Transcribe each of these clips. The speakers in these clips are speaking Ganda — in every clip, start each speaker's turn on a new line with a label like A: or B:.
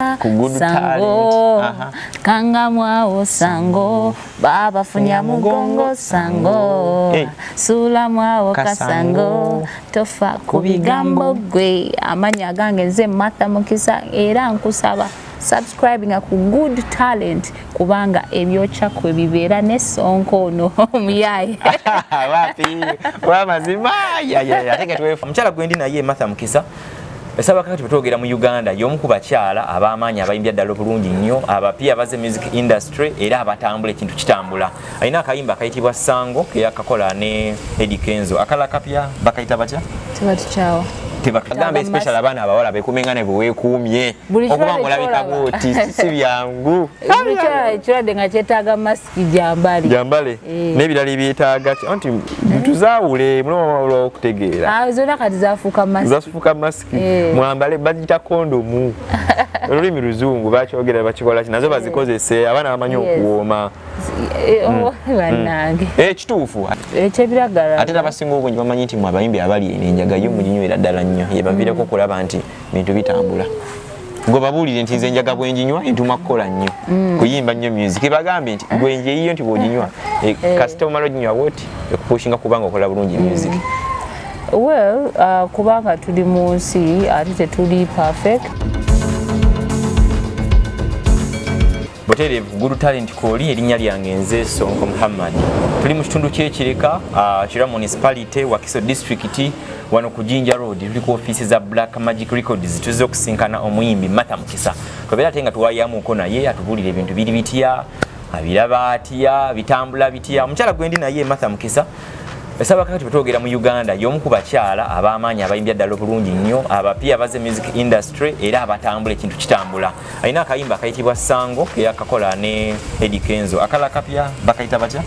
A: Sango, kanga mwao sango, baba funya mugongo sango, sula mwao kasango, tofa kubigambo gwe, amanya gange nze Martha Mukisa era nkusaba subscribing ku Good Talent kubanga ebyocha kwe bibera ne sonko no muyaye
B: wapi wamazima ya teke twefu mchala gwendi na ye Martha Mukisa esaba kakati betogera mu Uganda yomu kubakyala abamanya abayimbya ddalo bulungi nnyo abapya baze music industry era abatambula ekintu kitambula alina akayimba kayitibwa Sango ke yakakola ne Eddie Kenzo akala kapya bakayita batya
A: tebatuchawa
B: tebatugambe special abana abawala bekumengane bwekumye okuba ngolabika boti si byangu
A: ekirwadde nga kyetaaga masiki jambale n'ebirala ebyetaaga anti tuzaawule mulomo okutegeera zonna kati zafuuka masiki
B: mwambale bagita kondomu olulimi luzungu bakyogera bakikola nazo bazikozese abaana bamanyi okuwooma
A: bannange
B: ekituufu
A: ekyebiragala
B: ate abasinga obungi bamanyi nti mwe abayimbi abali enenjaga yo muginywera ddala nnyo yebaviireko okulaba nti bintu bitambula ng'obabuulire nti nze njaga bwenjinywa entuma kukola nnyo kuyimba nnyo music ebagambe nti gwenje yiyo nti bw'oginywa kasita omala oginywa bwoti ekupushinga kubanga okola bulungi music.
A: Well, kubanga tuli mu nsi ate tetuli perfect.
B: Boterevu Good Talent Koli erinnya lyange nze Sonko Muhammad. Tuli mu kitundu ky'Ekireka, Kira Municipality, Wakiso District, wano ku Jinja Road, tuli ku office za Black Magic Records, tuze okusinkana omuyimbi Martha Mukisa. Twabera tenga tuwayamuko naye atubulira ebintu biri bitya, abiraba atya, bitambula bitya. Omukyala gwendi naye Martha Mukisa. Esaba kakati betogera mu Uganda yomu kubakyala abamanya abayimbya ddalo bulungi nnyo abapya baze music industry era abatambula ekintu kitambula alina akayimba kayitibwa Sango ke yakakola ne Eddie Kenzo akala kapya bakayita batya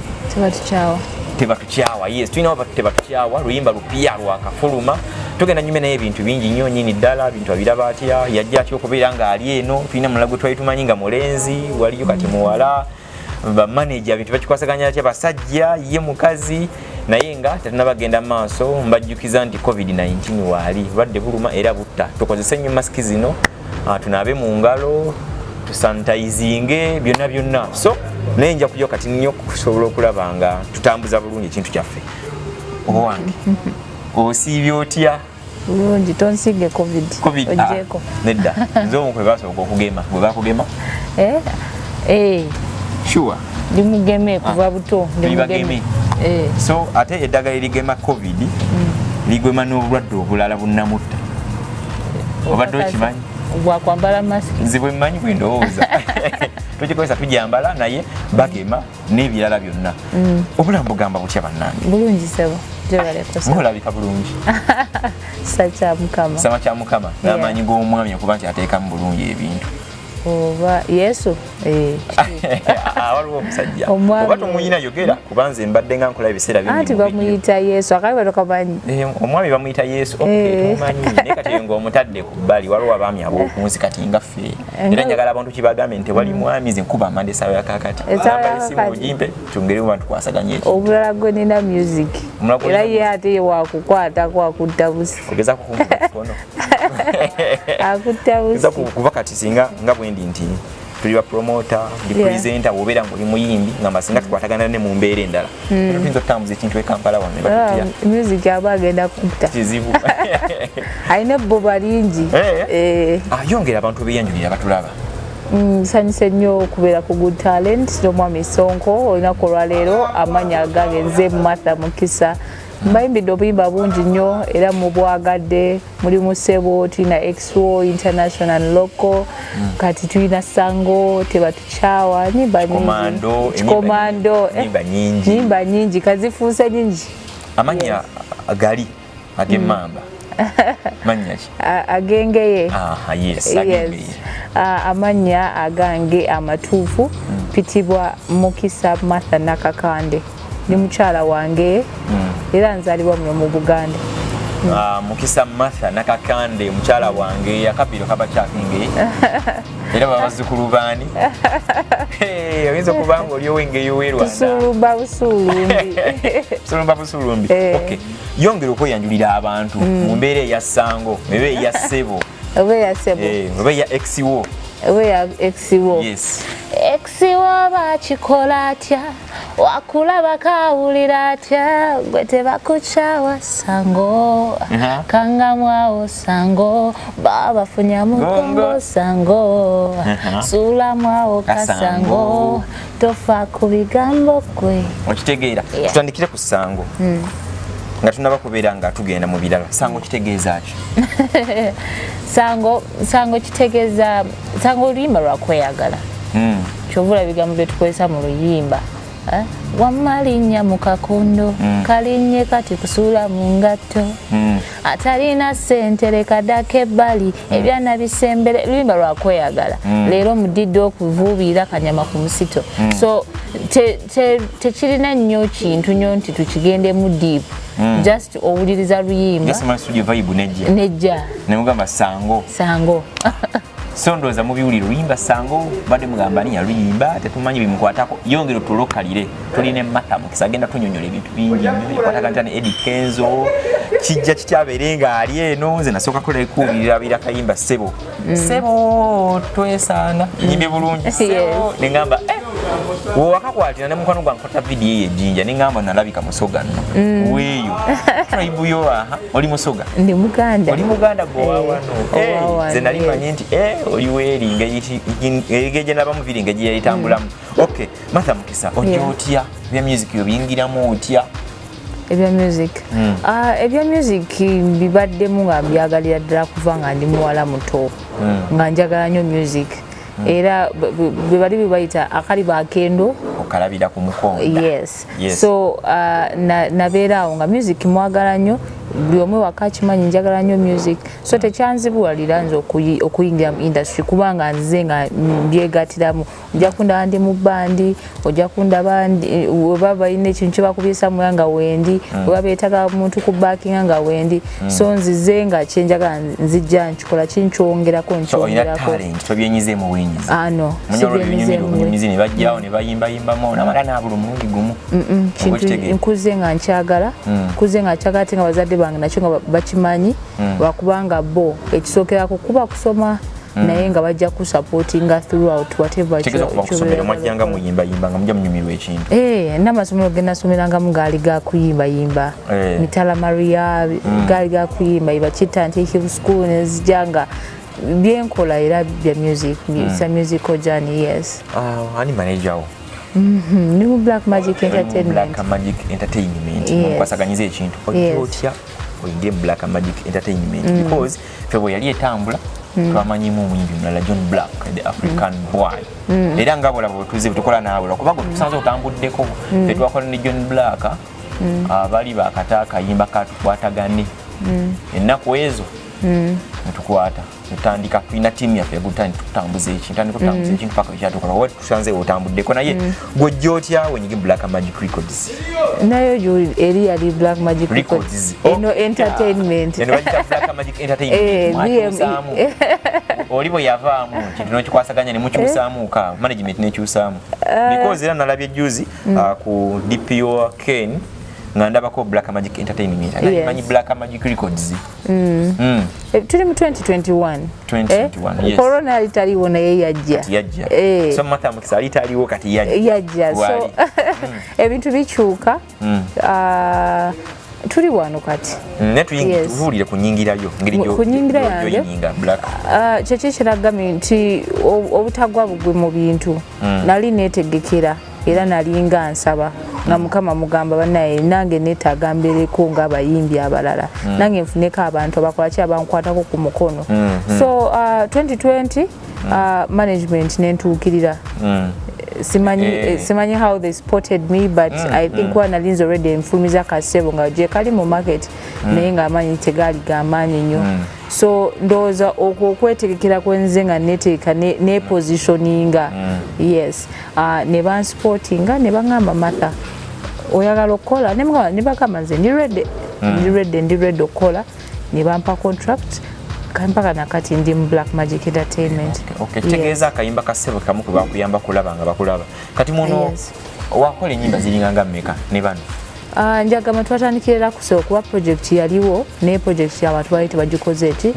B: tebatuchawa yes tulina tebatuchawa luyimba lupya lwakafuluma tugenda nyume naye ebintu bingi nnyo nyini ddala bintu abiraba atya yajja atya okubeera nga ali eno tulina mulago twali tumanyi nga mulenzi waliyo kati muwala ba manager bintu bakikwasaganya atya basajja ye mukazi naye nga tetunabagenda maaso mbajjukiza nti COVID-19 waali badde buluma era butta tukozese nnyo masiki zino tunaabe mu ngalo tusanitizinge byonna so naye nja kujja kati nnyo kusobola okulaba nga tutambuza bulungi ekintu kyaffe owange osiibye otya
A: bulungi tonsige covid ojjeko
B: nedda nze omu kwe basooka okugema bwe bakugema sure
A: limugeme kuva buto
B: limugeme so ate eddagala erigema covid ligema n'obulwadde obulala bunnamutta obadde okimanyi
A: bwakwambala masiki
B: nze bwe mmanyi bwe ndowooza tukikozesa tujambala naye bagema n'ebirala byonna obulamu bugamba butya bannange
A: bulungi sebo
B: olabika bulungi
A: sama
B: kya mukama n'amaanyi g'omwami okuba nti ateekamu bulungi ebintu
A: oba yesu
B: waliwo omusajja oba tomuyina yogera kubanze mbadde nga nkola ebiseera bingi
A: anti bamuyita yesu akabi batokamanyi
B: omwami bamuyita yesu tumanyi naye kati ng'omutadde ku bbali waliwo abaami ab'okunsi kati nga ffe era njagala abantu kibagambe nti tewali mwami ze nkuba amanda esaawa yakakati esimu ogimpe tungere bantu kwasaganya eki
A: obulala gwe nina music era ye ate wakukwata kwakutta busi
B: ogeza kukumbuka kono
A: akutta busi
B: kuva kati singa nga bwendi nti tuli ba promoter ndi presenter wobera ngoli muyimbi ngamba singa tukwatagana ne mu mbeere endala tuyinza okutambuza ekintu e Kampala wano ne batutya
A: music aba agenda kutta
B: kizibu
A: ayina bboba lingi
B: yongera abantu beyanjulira batulaba
A: nsanyuse nnyo okubeera ku Good Talent n'omwami Sonko olunaku olwaleero amanya gange nze Martha Mukisa mbayimbidde obuyimba bungi nnyo era mubwagadde mulimu Sebo tulina XO international local kati tulina Sango tebatuchawa nyimba nyingi kazifuuse nyingi
B: amanya gali ag'emmamba manya ki
A: agengeye
B: yes agengeye
A: amanya agange amatuufu pitibwa Mukisa Martha Nakakande ni mukyala wange era nzalibwa muno mu Buganda
B: Mukisa Martha Nakakande mukyala wange akabiro kabakyakinge era babazukulu baani oyinza okubanga oli owengeyo w'e Rwanda Busulumba Busulumbi okay yongera okweyanjulira abantu mu mbeera eya Sango ebe eya Sebo
A: oba eya Sebo
B: oba eya XO
A: where exiwo
B: yes
A: exiwo bakikola atya wakulaba kawulira atya gwe tebakucawa sango kangamwawo sango babafunya mugongo sango sulamwawo kasango tofa ku bigambo gwe
B: okitegeera tutandikire ku sango nga tunaba kubeera nga tugenda mu birala sango kitegeeza ki
A: sango kitegeeza sango oluyimba lwakweyagala kyovula bigambo byetukozesa mu luyimba wamalinnya mu kakondo kalinnye kati kusuula mu ngatto atalina ssente lekaddako ebbali ebyana bisembere luyimba lwakweyagala leero mudidde okuvuubirira kanyama ku musito so tekirina nnyo kintu nnyo nti tukigendemu deep just owuliriza luyimba nejja
B: nemugamba sango so ndowooza mubiwulire luyimba sango badde mugamba ani yaluyimba tetumanyi bimukwatako yongera tulokalire tuline Martha Mukisa agenda tunyonyola ebintu bingi nnyo yakwatagana ne Eddie Kenzo kijja kikyabeere nga ali eno nze nasooka kulekuwulirira bira kayimba sebo twesaana nyimbe bulungi sebo nengamba wakakwatira ne mukwano gwa nkota vidiyo ey'ejjinja nengamba nalabika musoga nno weeyo tribe yo oli musoga
A: ndi muganda
B: oli muganda gwowawano nze nali manyi nti oli weeringa egeje naba viringa gye yayitambulamu okay Martha Mukisa ojja otya ebya music yo biyingiramu otya
A: ebya music ebya music bibaddemu nga mbyagalira ddala kuva nga ndi muwala muto nga njagala nnyo music era bwe bali bibayita akaliba akendo
B: okalabira ku mukonda
A: yes so nabeeraawo nga music mwagala nnyo buli omwe wakakimanyi njagala nnyo music so tekyanzibuwalira nze okuyingira mu industry kubanga nze nga mbyegatiramu ojja kundaba ndi mu bandi ojja kundaba weba balina ekintu kyebakubisa muya nga wendi weba beetaga muntu ku backinga nga wendi so nzize nga kyenjagala nzijja nkikola kinkyongerako
B: tobyenyizeemu wenyize
A: no
B: sibyenyizeemu ne bajjawo ne bayimbayimbamu namala naabula omulundi gumu
A: nkuze nga nkyagala nkuze nga nkyagala ate nga bazadde bange nakyo nga bakimanyi lwakubanga bo ekisookerako kuba kusoma naye nga bajja ku supportinga throughout whatever
B: mwajjanga muyimbayimba nga mujja munyumirwa ekintu
A: n'amasomero ge nasomerangamu gaali gakuyimbayimba Mitala Maria gaali gakuyimbayimba Kitantikivu School nezijja nga byenkola era bya music sa musical journey yes
B: ani manager wo
A: ni mu Black Magic Entertainment
B: mukwasaganyiza ekintu otya oyingire mu Black Magic Entertainment because febo yali etambula twamanyimu omuyimbi mulala John Black the African boy era nga bolaba bwetuze tukola naabula kubanga tusanze otambuddeko fetwakola ne John Black abali bakata akayimba katukwatagane ennaku ezo netukwata tutandika tulina tiimu yaffe tutambuza ekintu paka kyatukola wa tusanze otambuddeko naye gwojja otya wenyige Black Magic Records
A: nayo eri yali Black Magic Records eno entertainment
B: Black Magic Entertainment olibo yavaamu kintu nokikwasaganya ne mukyusaamuka management nekyusaamu because era nalabye juzi ku DPO Ken nga ndabako Black Magic Entertainment manyi Black Magic Records
A: tuli mu 2021
B: yes
A: corona italiwo naye yajja
B: so Martha Mukisa italiwo kati
A: yajja so ebintu bikyuka tuli wano kati
B: netuyingire kunyingirayo
A: kunyingira
B: Black
A: kyekyo kiragambye nti obutagwa bugwe mu bintu nali netegekera era nalinga nsaba nga Mukama mugamba banaye nange neetaaga mbeereko ng'abayimbi abalala nange nfuneko abantu abakola ki abankwatako ku mukono so 2020 management nentuukirira simanyi how they spotted me but I think wanalinze already enfulumiza kasebo nga gye kali mu market naye ng'amaanyi tegaali g'amaanyi nnyo so ndowooza okwetegekera kwenze nga neteeka nepositioninga yes ne bansportinga ne baŋŋamba Martha oyagala okukola ne bagamba nze ndi ready okukola ne bampa contract kampaka nakati ndi mu Black Magic Entertainment
B: tegeeza akayimba kasebo kamu kwe bakuyamba kulaba nga bakulaba kati muno wakola ennyimba ziringanga mmeka ne bano
A: Njagama twatandikira kusooka kuba project yaliwo ne project y'abantu bali tebagikoze eti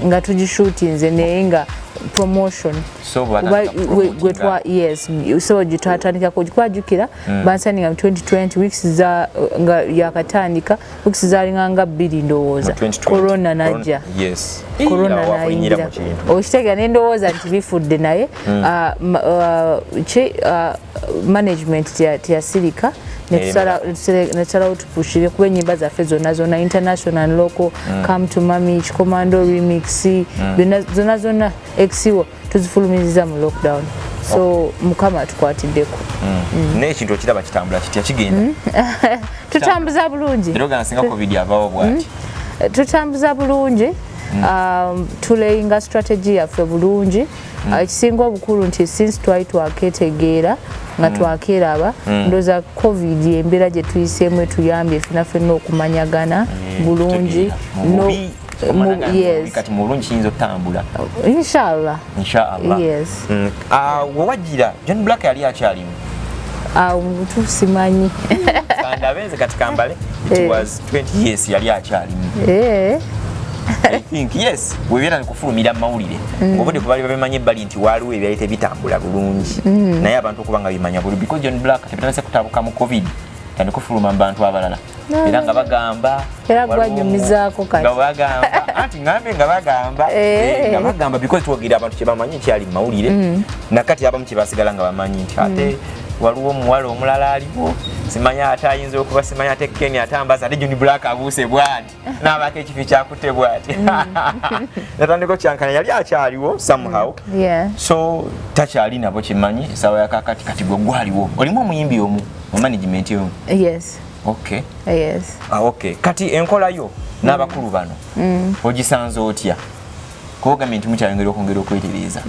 A: nga tugishootinze naye nga promotion yes so gitwatandika kugikwajukira bansaniga mu 2020 weeks za nga yakatandika weeks zalinga nga 2 ndowooza corona najja corona nayingira okitega nendowooza nti bifudde naye management tiyasirika nesalawo tupushire kuba enyimba zaffe zonna international and local come to mami Commando remix zonna exiwo tuzifulumiziza mu lockdown so mukama tukwatiddeko
B: n'ekintu okiraba kitambula kitya kigenda
A: tutambuza bulungi tutambuza bulungi tuleyinga strategy yaffe bulungi ekisinga obukulu nti since twali twaketegeera nga twakeraba ndoza covid embeera gye tuyiseemu etuyambye ffenna okumanyagana bulungi
B: kati mu bulungi kiyinza okutambula
A: inshallah yes
B: wewajjira John Black yali akyalimu
A: mubutuufu simanyi
B: kandabenze kati kambale it was 20 years yali akyalimu I think yes webeera nikufulumira mawulire ngobode kubali babimanyi bali nti waliwo ebyayite bitambula bulungi naye abantu okubanga bimanya bulungi because John Black tebitanase kutabuka mu covid kandi kufuluma mu bantu abalala era nga bagamba
A: era gwanyumizaako kati
B: nga bagamba anti ngambe nga bagamba because twogira abantu kyebamanyi kyali mawulire nakati abamu kyebasigala nga bamanyi nti ate waliwo omuwala omulala aliwo simanya ate ayinza okuba simanya ate Kenya atambaza ate John Black abuuse bwati n'abaako ekifi kyakutte bwati natandika kyankana yali akyaliwo somehow so takyali nabo kimanyi essaawa yakakati kati gwe gwaliwo olimu omuyimbi omu mu management yomu okay kati enkolayo n'abakulu bano ogisanze otya kogambye nti mukyayongera okwongera okwetereeza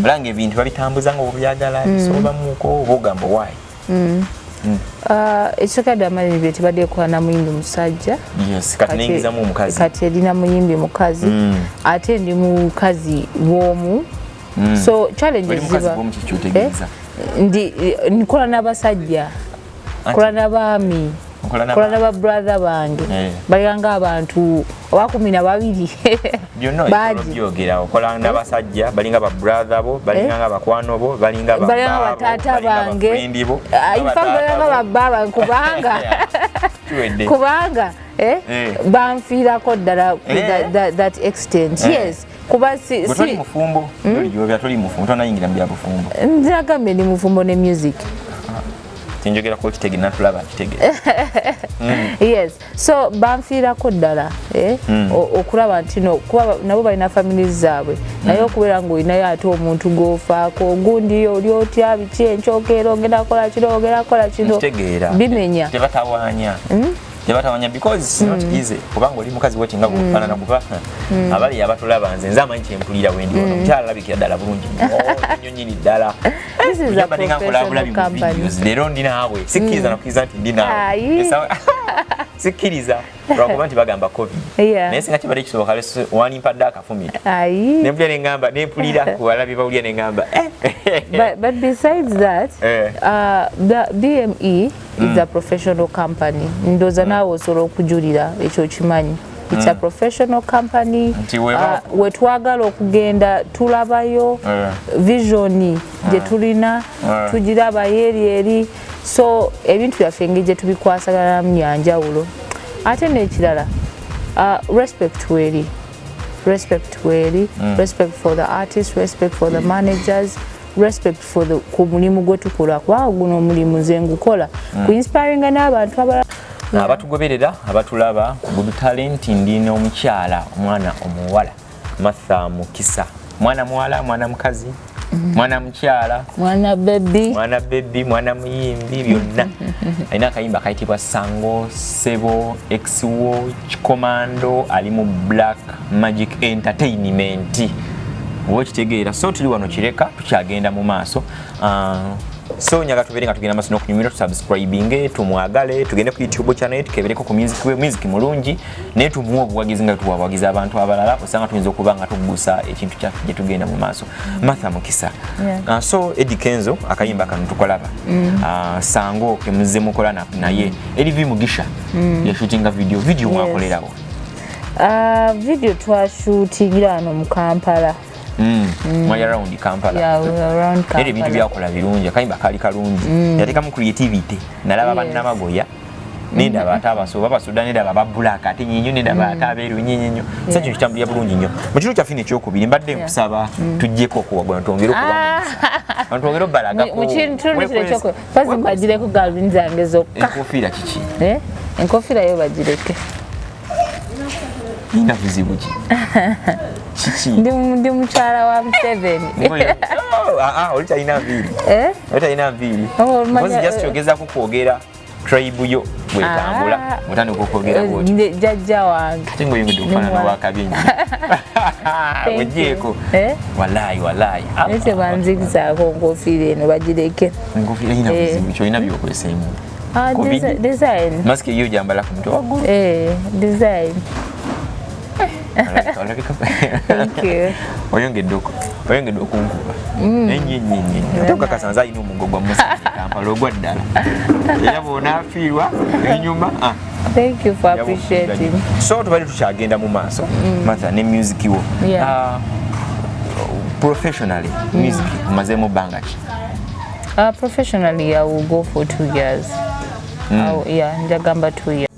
B: olanga ebintu babitambuza nga obyagala bisobamuuko oba ogamba wayi
A: ekikadde amaliri bye tebadde ekola na muyimbi musajja
B: kati neyingizamu omukazi
A: kati erina muyimbi mukazi ate ndi mukazi w'omu so challenges ziba ndi nkola n'abasajja nkola n'abaami nkola n'aba brother bange balanga abantu oba 12
B: byogera okola n'abasajja balinga ba brother bo balinga abakwano bo balinga
A: batata bange balanga baba kubanga banfiirako ddala that extent yes kuba si
B: toli mufumbo toli mufumbo tonayingira mu byabufumbo
A: nzagambye ndi mufumbo ne music
B: tinjogera ko kitege natulaba kitege
A: yes so banfiirako ddala okulaba nti kuba nabo balina families zaabwe naye okubeera ng'olinayo ate omuntu g'ofaako ogundi oli otya biki enkyokero ogenda kola kino ogenda kola kino bimenya
B: tebatawanya because it's not easy kubanga oli mukazi wetinga gufaanana kuba abali abatulaba nze amanyi kyempulira wendi ono mukyala alabikira ddala bulungi nyonyini ddala leero ndi naawe sikkiriza nakkiriza nti ndi naawe sikkiriza lwakuba nti bagamba covid naye singa kibadde kisoboka wanimpadde akafumira nempulira nengamba nempulira kuwalabi bawulira nengamba
A: but besides that BME is a professional company ndoza naawe osobola okujulira ekyo kimanyi it's a professional company wetwagala okugenda tulabayo visioni gye tulina tugirabayo eri so ebintu byaffe engeri gye tubikwasaganamu yanjawulo ate n'ekirala respect weri respect for the artists, respect for the managers, respect for the ku gwe tukola kwa guno omulimu nze ngukola ku inspiring n'abantu
B: abatugoberera abatulaba ku Good Talent ndina omukyala omwana omuwala Martha Mukisa mwana muwala mwana mukazi mwana mukyala
A: mwana
B: baby mwana muyimbi byonna alina akayimba kayitibwa Sango Sebo Exwo Commando ali mu Black Magic Entertainment okitegeera so tuli wano kireka tukyagenda mu maaso So nyaga tubere nga tugenda maso n'okunyumira tusubscribinge tumwagale tugende ku YouTube channel tukebereko ku music mulungi ne tumuwa obuwagizi nga tuwawagiza abantu abalala osanga tuyinza okuba nga tugusa ekintu kyaffe gye tugenda mu maaso. Martha Mukisa. So Eddie Kenzo akayimba kano tukolaba. Sango ke muze mukola naye Elivi Mugisha ya shootinga video mwakolerawo.
A: Video twashootingira ano mu Kampala.
B: Mwali around Kampala.
A: Yeah, around Kampala.
B: Eri bintu byakola birungi kayimba kali kalungi. Yateka mu creativity. Nalaba bannamagoya. Nenda batabaso baba Sudan nenda baba black ate nyinyo nenda batabeeru nyinyo. Sasa kintu kitambulira bulungi nnyo. Mu kiru kyafine kyokubiri mbadde nkusaba tujjeko okuwagona twongere okuba. Antwongere balaga ko. Mu kintu kyokubiri.
A: Fazi mbagireko galvin zange zokka.
B: Enkofiira kiki?
A: Enkofiira yo bagireke.
B: Nina buzibu ki? Chichi.
A: Ndi mukyala wa Museveni.
B: Olita ina mbiri. Olita ina mbiri. Mwazi just yogeza kukwogera tribe yo bwetambula mutane kukwogera bwoti.
A: Jajja wange.
B: Tingo yingi dufana na wakabenyi. Wejeko. Wallahi.
A: Ese banzikizaako nkofiira eno bagireke.
B: Nkofiira ina buzibu kyo ina byokwesemu.
A: Design.
B: Maske yo jambala ku mutwe waggulu.
A: Design. Thank you.
B: Oyongedde okunkuba. Ennyinyi. Otoka kasanza ino omugogwa musa Kampala ogwa ddala. Era bw'onaafiirwa enyuma.
A: Thank you for appreciating.
B: So tubali tukyagenda mu maaso. Martha ne music wo. Professionally, music umazeemu bbanga ki?
A: Professionally, I will go for 2 years. Njagamba 2 years.